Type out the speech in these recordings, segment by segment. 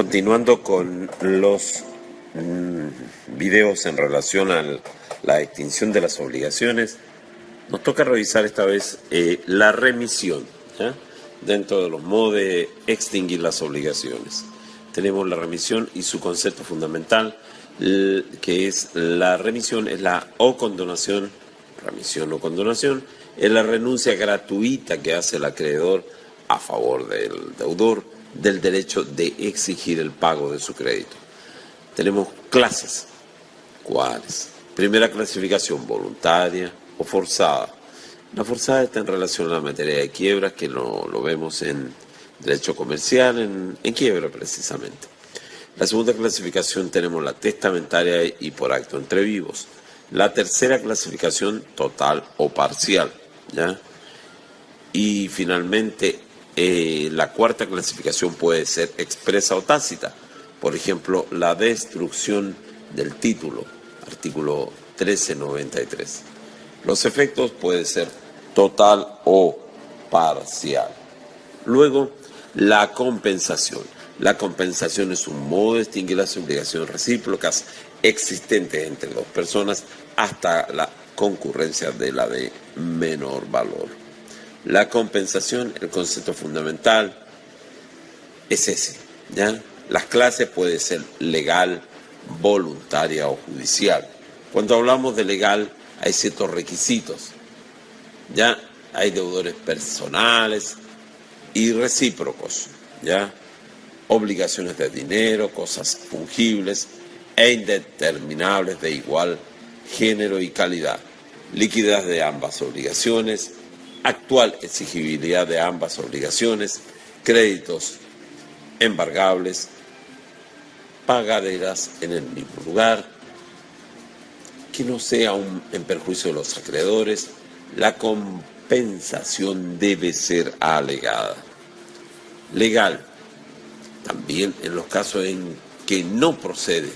Continuando con los videos en relación a la extinción de las obligaciones, nos toca revisar esta vez la remisión, ¿ya? Dentro de los modos de extinguir las obligaciones. Tenemos la remisión y su concepto fundamental, que es la remisión, es la condonación, remisión o condonación, es la renuncia gratuita que hace el acreedor a favor del deudor del derecho de exigir el pago de su crédito. Tenemos clases. ¿Cuáles? Primera clasificación, voluntaria o forzada. La forzada está en relación a la materia de quiebras, que lo vemos en derecho comercial, en quiebra precisamente. La segunda clasificación tenemos la testamentaria y por acto entre vivos. La tercera clasificación, total o parcial, ¿ya? Y finalmente, la cuarta clasificación puede ser expresa o tácita. Por ejemplo, la destrucción del título, artículo 1393. Los efectos pueden ser total o parcial. Luego, la compensación. La compensación es un modo de extinguir las obligaciones recíprocas existentes entre dos personas hasta la concurrencia de la de menor valor. La compensación, el concepto fundamental es ese, ¿ya? Las clases pueden ser legal, voluntaria o judicial. Cuando hablamos de legal hay ciertos requisitos, ¿ya? Hay deudores personales y recíprocos, ¿ya? Obligaciones de dinero, cosas fungibles e indeterminables de igual género y calidad, liquidez de ambas obligaciones, actual exigibilidad de ambas obligaciones, créditos embargables, pagaderas en el mismo lugar, que no sea en perjuicio de los acreedores. La compensación debe ser alegada. Legal, también en los casos en que no procede,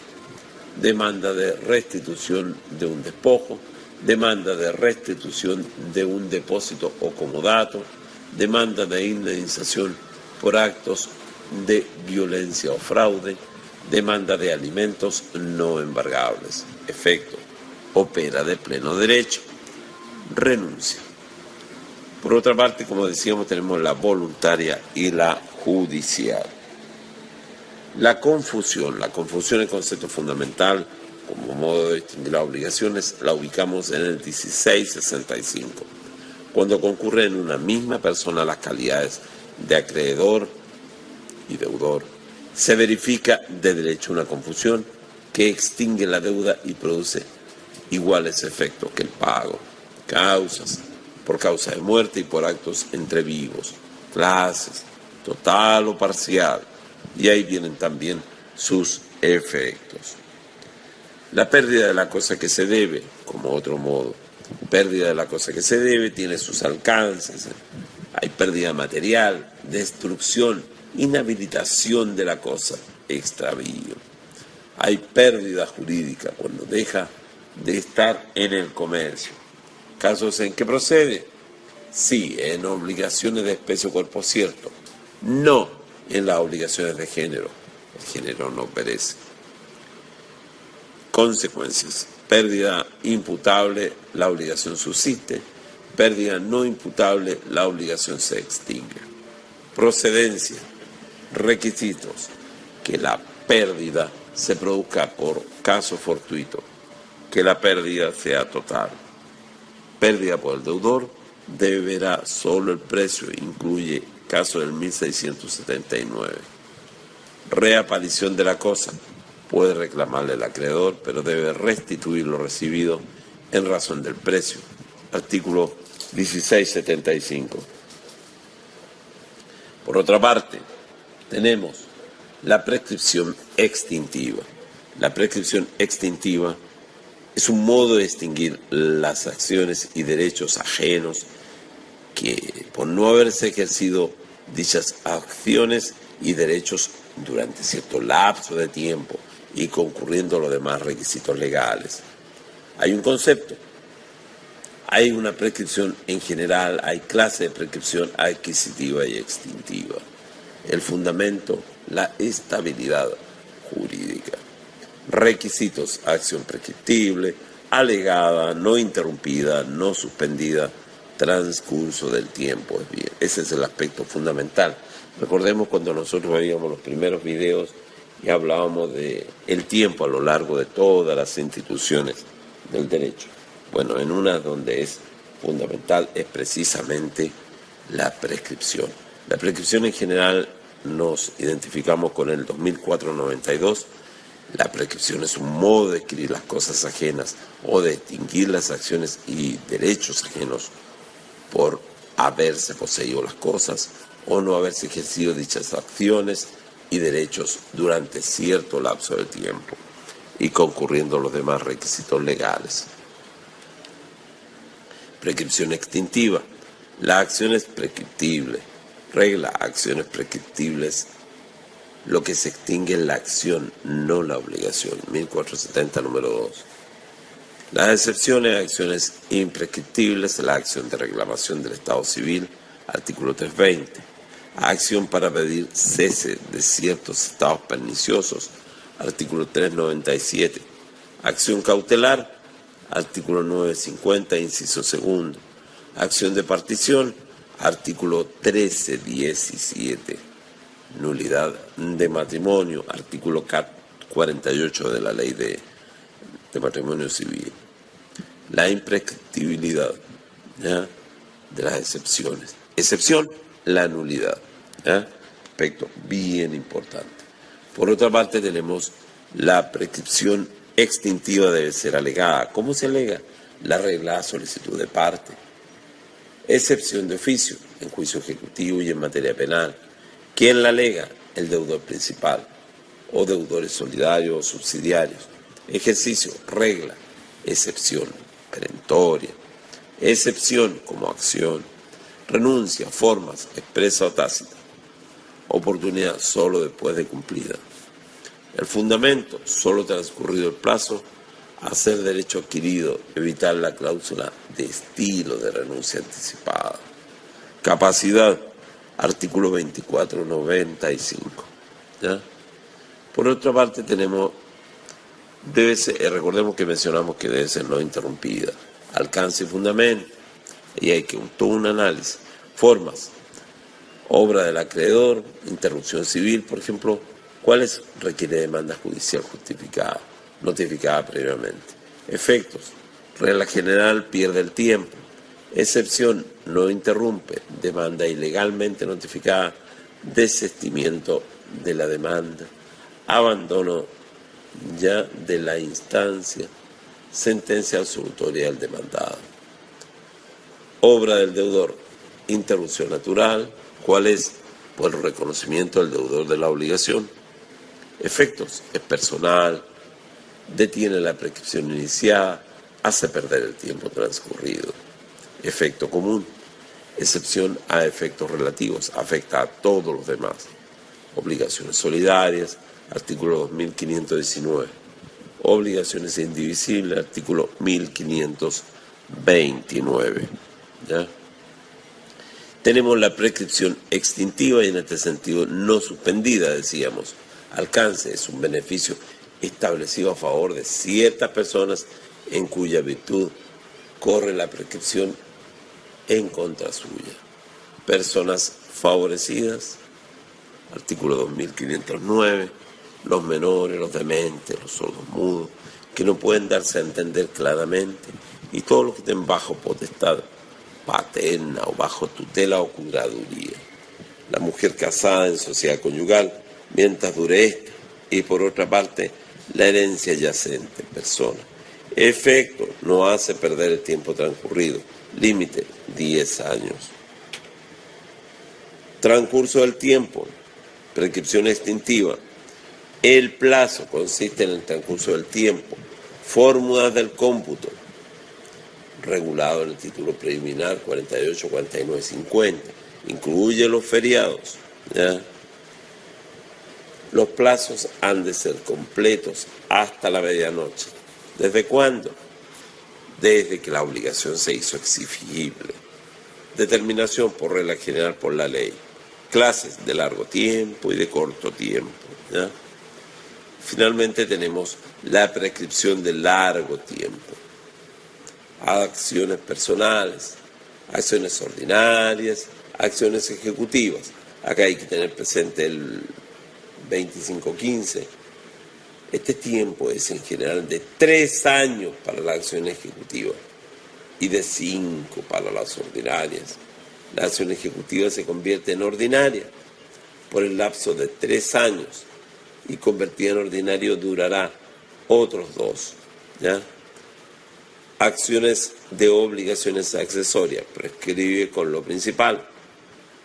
demanda de restitución de un despojo, demanda de restitución de un depósito o comodato, demanda de indemnización por actos de violencia o fraude, demanda de alimentos no embargables. Efecto: opera de pleno derecho. Renuncia. Por otra parte, como decíamos, tenemos la voluntaria y la judicial. La confusión es concepto fundamental. Como modo de distinguir las obligaciones, la ubicamos en el 1665, cuando concurren en una misma persona las calidades de acreedor y deudor. Se verifica de derecho una confusión que extingue la deuda y produce iguales efectos que el pago. Causas: por causa de muerte y por actos entre vivos. Clases: total o parcial. Y ahí vienen también sus efectos. La pérdida de la cosa que se debe, como otro modo. Pérdida de la cosa que se debe tiene sus alcances. Hay pérdida material, destrucción, inhabilitación de la cosa, extravío. Hay pérdida jurídica cuando deja de estar en el comercio. ¿Casos en que procede? Sí, en obligaciones de especie o cuerpo cierto. No en las obligaciones de género. El género no perece. Consecuencias: pérdida imputable, la obligación subsiste; pérdida no imputable, la obligación se extingue. Procedencia: requisitos: que la pérdida se produzca por caso fortuito, que la pérdida sea total. Pérdida por el deudor: deberá solo el precio, incluye caso del 1679. Reaparición de la cosa: puede reclamarle el acreedor, pero debe restituir lo recibido en razón del precio. Artículo 1675. Por otra parte, tenemos la prescripción extintiva. La prescripción extintiva es un modo de extinguir las acciones y derechos ajenos que, por no haberse ejercido dichas acciones y derechos durante cierto lapso de tiempo y concurriendo los demás requisitos legales. Hay un concepto, hay una prescripción en general, hay clase de prescripción adquisitiva y extintiva. El fundamento la estabilidad jurídica. Requisitos: acción prescriptible, alegada, no interrumpida, no suspendida, transcurso del tiempo. Es bien, ese es el aspecto fundamental. Recordemos cuando nosotros veíamos los primeros videos y hablábamos de el tiempo a lo largo de todas las instituciones del derecho. Bueno, en una donde es fundamental es precisamente la prescripción. La prescripción en general nos identificamos con el 2004-92. La prescripción es un modo de adquirir las cosas ajenas o de extinguir las acciones y derechos ajenos por haberse poseído las cosas o no haberse ejercido dichas acciones y derechos durante cierto lapso de tiempo y concurriendo los demás requisitos legales. Prescripción extintiva. La acción es prescriptible. Regla: acciones prescriptibles. Lo que se extingue es la acción, no la obligación. 1470, número 2. Las excepciones a acciones imprescriptibles: la acción de reclamación del Estado civil, artículo 320. Acción para pedir cese de ciertos estados perniciosos, artículo 397. Acción cautelar, artículo 950, inciso segundo. Acción de partición, artículo 1317. Nulidad de matrimonio, artículo 48 de la ley de matrimonio civil. La imprescriptibilidad, ¿ya?, de las excepciones. Excepción: la nulidad, ¿ya? Aspecto bien importante. Por otra parte tenemos la prescripción extintiva. Debe ser alegada. ¿Cómo se alega? La regla, solicitud de parte. Excepción de oficio, en juicio ejecutivo y en materia penal. ¿Quién la alega? El deudor principal o deudores solidarios o subsidiarios. Ejercicio: regla. Excepción: perentoria. Excepción como acción. Renuncia: formas, expresa o tácita. Oportunidad: solo después de cumplida. El fundamento: solo transcurrido el plazo, hacer derecho adquirido, evitar la cláusula de estilo de renuncia anticipada. Capacidad: artículo 2495. ¿Ya? Por otra parte tenemos, recordemos que mencionamos que debe ser no interrumpida. Alcance y fundamento, y hay que todo un análisis. Formas: obra del acreedor, interrupción civil, por ejemplo, ¿cuáles? Requiere demanda judicial justificada, notificada previamente. Efectos: regla general, pierde el tiempo. Excepción: no interrumpe, demanda ilegalmente notificada, desistimiento de la demanda, abandono ya de la instancia, sentencia absolutoria del demandado. Obra del deudor: interrupción natural. ¿Cuál es? Pues el reconocimiento del deudor de la obligación. Efectos: es personal, detiene la prescripción iniciada, hace perder el tiempo transcurrido. Efecto común: excepción a efectos relativos, afecta a todos los demás. Obligaciones solidarias, artículo 2519. Obligaciones indivisibles, artículo 1529. ¿Ya? Tenemos la prescripción extintiva y en este sentido no suspendida, decíamos. Alcance: es un beneficio establecido a favor de ciertas personas en cuya virtud corre la prescripción en contra suya. Personas favorecidas, artículo 2509, los menores, los dementes, los sordos mudos, que no pueden darse a entender claramente, y todos los que estén bajo potestad paterna o bajo tutela o curaduría. La mujer casada en sociedad conyugal, mientras dure esta, y por otra parte, la herencia yacente, persona. Efecto: no hace perder el tiempo transcurrido. Límite: 10 años. Transcurso del tiempo. Prescripción extintiva. El plazo consiste en el transcurso del tiempo. Fórmulas del cómputo, regulado en el título preliminar 48, 49, 50. Incluye los feriados. ¿Ya? Los plazos han de ser completos hasta la medianoche. ¿Desde cuándo? Desde que la obligación se hizo exigible. Determinación por regla general por la ley. clases de largo tiempo y de corto tiempo, ¿ya? Finalmente tenemos la prescripción de largo tiempo. Acciones personales, acciones ordinarias, acciones ejecutivas. Acá hay que tener presente el 25-15. Este tiempo es en general de 3 años para la acción ejecutiva y de 5 para las ordinarias. La acción ejecutiva se convierte en ordinaria por el lapso de 3 años y convertida en ordinario durará otros 2, ¿ya? Acciones de obligaciones accesorias, prescribe con lo principal.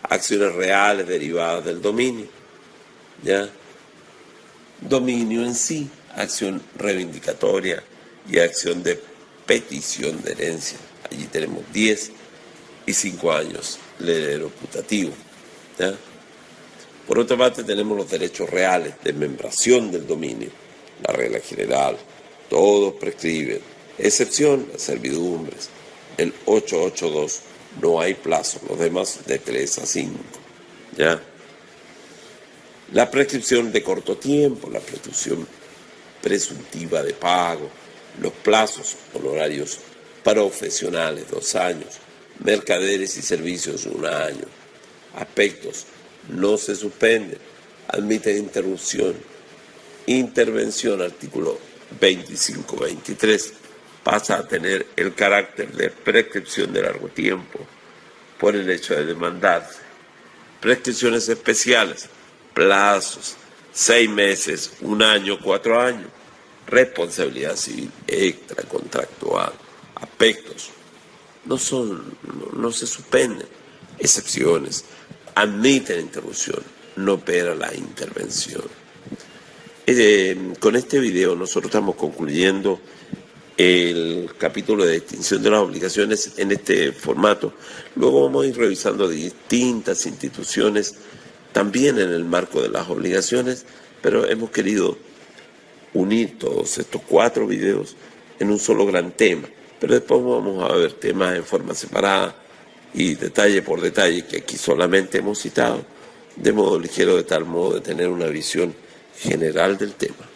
Acciones reales derivadas del dominio, ¿ya? Dominio en sí, acción reivindicatoria y acción de petición de herencia. Allí tenemos 10 y 5 años, el heredero putativo, ¿ya? Por otra parte tenemos los derechos reales de membración del dominio, la regla general, todos prescriben, excepción las servidumbres, el 882, no hay plazo, los demás de 3 a 5, ¿ya? La prescripción de corto tiempo, la prescripción presuntiva de pago, los plazos honorarios profesionales 2 años, mercaderes y servicios 1 año, aspectos no se suspenden, admiten interrupción, intervención, artículo 25-23, pasa a tener el carácter de prescripción de largo tiempo por el hecho de demandarse. Prescripciones especiales, plazos, 6 meses, 1 año, 4 años, responsabilidad civil extracontractual, aspectos no se suspenden, excepciones, admiten interrupción, no opera la intervención. Con este video nosotros estamos concluyendo el capítulo de extinción de las obligaciones en este formato. Luego vamos a ir revisando distintas instituciones también en el marco de las obligaciones, pero hemos querido unir todos estos 4 videos en un solo gran tema. Pero después vamos a ver temas en forma separada y detalle por detalle que aquí solamente hemos citado, de modo ligero, de tal modo de tener una visión general del tema.